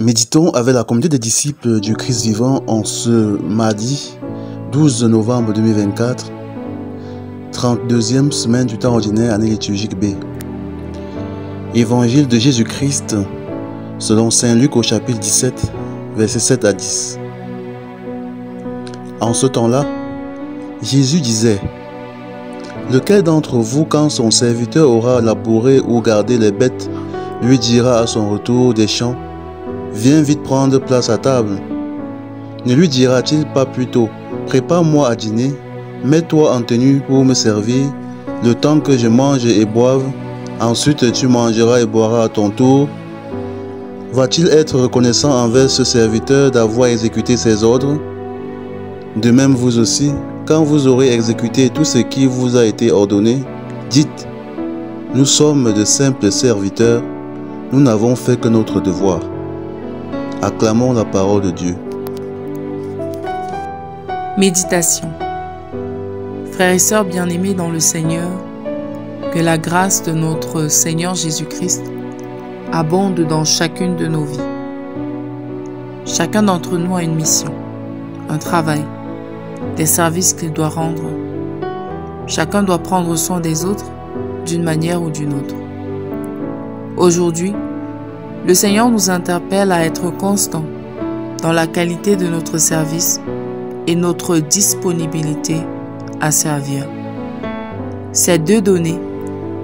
Méditons avec la communauté des disciples du Christ vivant en ce mardi 12 novembre 2024, 32e semaine du temps ordinaire, année liturgique B. Évangile de Jésus-Christ selon Saint Luc au chapitre 17, versets 7 à 10. En ce temps-là, Jésus disait: lequel d'entre vous, quand son serviteur aura labouré ou gardé les bêtes, lui dira à son retour des champs: viens vite prendre place à table? Ne lui dira-t-il pas plutôt: prépare-moi à dîner, mets-toi en tenue pour me servir, le temps que je mange et boive, ensuite tu mangeras et boiras à ton tour? Va-t-il être reconnaissant envers ce serviteur d'avoir exécuté ses ordres? De même vous aussi, quand vous aurez exécuté tout ce qui vous a été ordonné, dites: nous sommes de simples serviteurs, nous n'avons fait que notre devoir. Acclamons la parole de Dieu. Méditation. Frères et sœurs bien-aimés dans le Seigneur, que la grâce de notre Seigneur Jésus-Christ abonde dans chacune de nos vies. Chacun d'entre nous a une mission, un travail, des services qu'il doit rendre. Chacun doit prendre soin des autres d'une manière ou d'une autre. Aujourd'hui, le Seigneur nous interpelle à être constants dans la qualité de notre service et notre disponibilité à servir. Ces deux données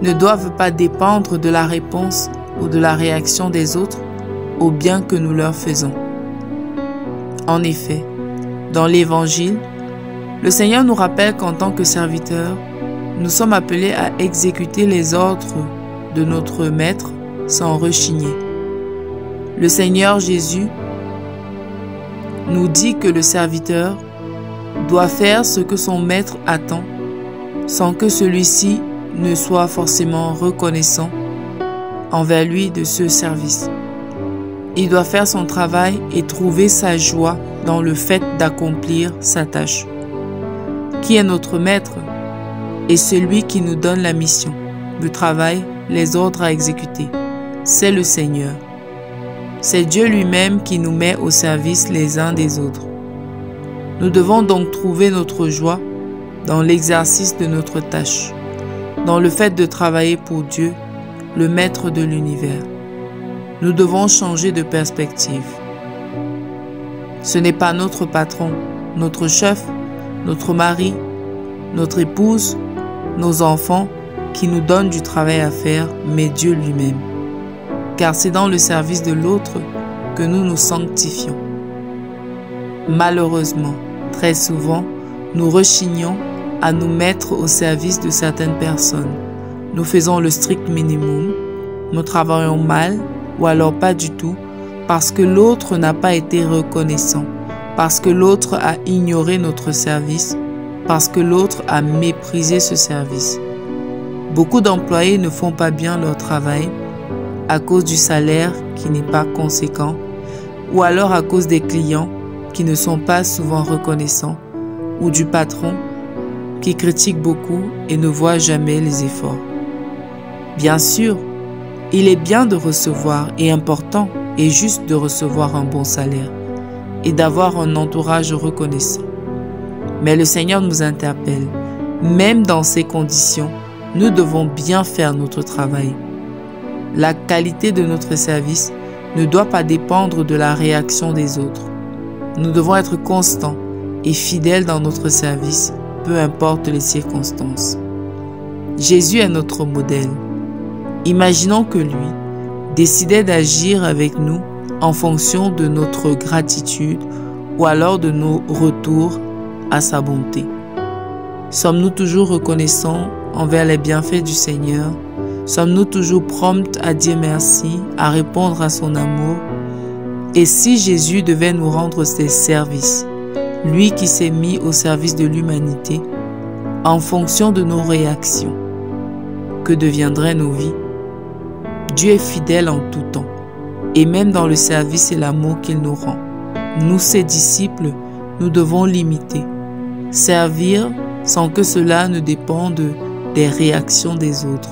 ne doivent pas dépendre de la réponse ou de la réaction des autres au bien que nous leur faisons. En effet, dans l'Évangile, le Seigneur nous rappelle qu'en tant que serviteurs, nous sommes appelés à exécuter les ordres de notre Maître sans rechigner. Le Seigneur Jésus nous dit que le serviteur doit faire ce que son Maître attend sans que celui-ci ne soit forcément reconnaissant envers lui de ce service. Il doit faire son travail et trouver sa joie dans le fait d'accomplir sa tâche. Qui est notre Maître et celui qui nous donne la mission, le travail, les ordres à exécuter? C'est le Seigneur. C'est Dieu lui-même qui nous met au service les uns des autres. Nous devons donc trouver notre joie dans l'exercice de notre tâche, dans le fait de travailler pour Dieu, le Maître de l'univers. Nous devons changer de perspective. Ce n'est pas notre patron, notre chef, notre mari, notre épouse, nos enfants qui nous donnent du travail à faire, mais Dieu lui-même. Car c'est dans le service de l'autre que nous nous sanctifions. Malheureusement, très souvent, nous rechignons à nous mettre au service de certaines personnes. Nous faisons le strict minimum, nous travaillons mal ou alors pas du tout parce que l'autre n'a pas été reconnaissant, parce que l'autre a ignoré notre service, parce que l'autre a méprisé ce service. Beaucoup d'employés ne font pas bien leur travail à cause du salaire qui n'est pas conséquent ou alors à cause des clients qui ne sont pas souvent reconnaissants ou du patron qui critique beaucoup et ne voit jamais les efforts. Bien sûr, il est bien de recevoir et important et juste de recevoir un bon salaire et d'avoir un entourage reconnaissant. Mais le Seigneur nous interpelle. Même dans ces conditions, nous devons bien faire notre travail. La qualité de notre service ne doit pas dépendre de la réaction des autres. Nous devons être constants et fidèles dans notre service, peu importe les circonstances. Jésus est notre modèle. Imaginons que lui décidait d'agir avec nous en fonction de notre gratitude ou alors de nos retours à sa bonté. Sommes-nous toujours reconnaissants envers les bienfaits du Seigneur? Sommes-nous toujours prompts à dire merci, à répondre à son amour? Et si Jésus devait nous rendre ses services, lui qui s'est mis au service de l'humanité, en fonction de nos réactions, que deviendraient nos vies? Dieu est fidèle en tout temps, et même dans le service et l'amour qu'il nous rend. Nous, ses disciples, nous devons l'imiter, servir sans que cela ne dépende des réactions des autres.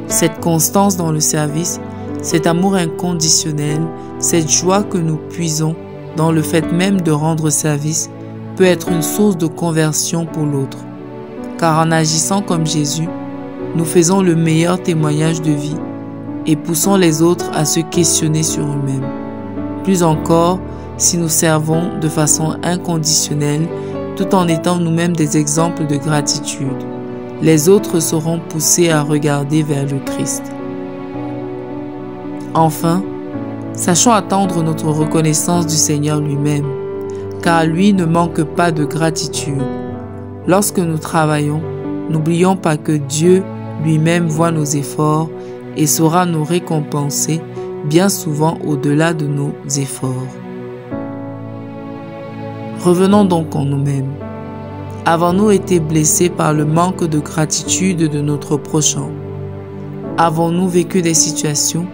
Cette constance dans le service Cet amour inconditionnel, cette joie que nous puisons dans le fait même de rendre service, peut être une source de conversion pour l'autre. Car en agissant comme Jésus, nous faisons le meilleur témoignage de vie et poussons les autres à se questionner sur eux-mêmes. Plus encore, si nous servons de façon inconditionnelle, tout en étant nous-mêmes des exemples de gratitude, les autres seront poussés à regarder vers le Christ. Enfin, sachons attendre notre reconnaissance du Seigneur lui-même, car lui ne manque pas de gratitude. Lorsque nous travaillons, n'oublions pas que Dieu lui-même voit nos efforts et saura nous récompenser bien souvent au-delà de nos efforts. Revenons donc en nous-mêmes. Avons-nous été blessés par le manque de gratitude de notre prochain? Avons-nous vécu des situations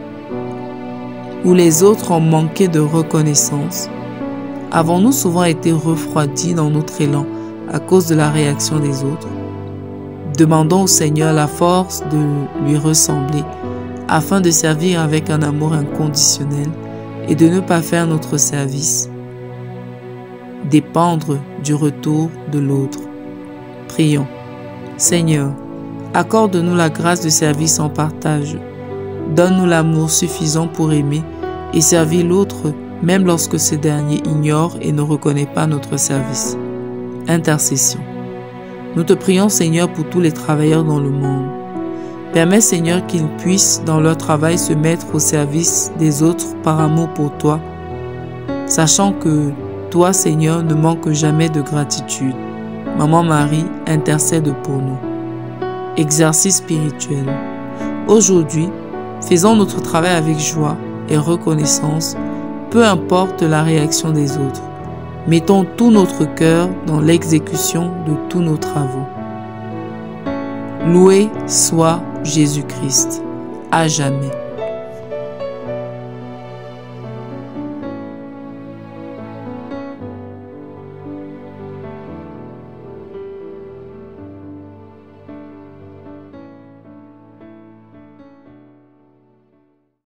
où les autres ont manqué de reconnaissance? Avons-nous souvent été refroidis dans notre élan à cause de la réaction des autres? Demandons au Seigneur la force de lui ressembler afin de servir avec un amour inconditionnel et de ne pas faire notre service dépendre du retour de l'autre. Prions. Seigneur, accorde-nous la grâce de service en partage. Donne-nous l'amour suffisant pour aimer et servir l'autre même lorsque ce dernier ignore et ne reconnaît pas notre service. Intercession. Nous te prions, Seigneur, pour tous les travailleurs dans le monde. Permets, Seigneur, qu'ils puissent dans leur travail se mettre au service des autres par amour pour toi, sachant que toi, Seigneur, ne manques jamais de gratitude. Maman Marie, intercède pour nous. Exercice spirituel. Aujourd'hui, faisons notre travail avec joie et reconnaissance, peu importe la réaction des autres. Mettons tout notre cœur dans l'exécution de tous nos travaux. Loué soit Jésus-Christ, à jamais.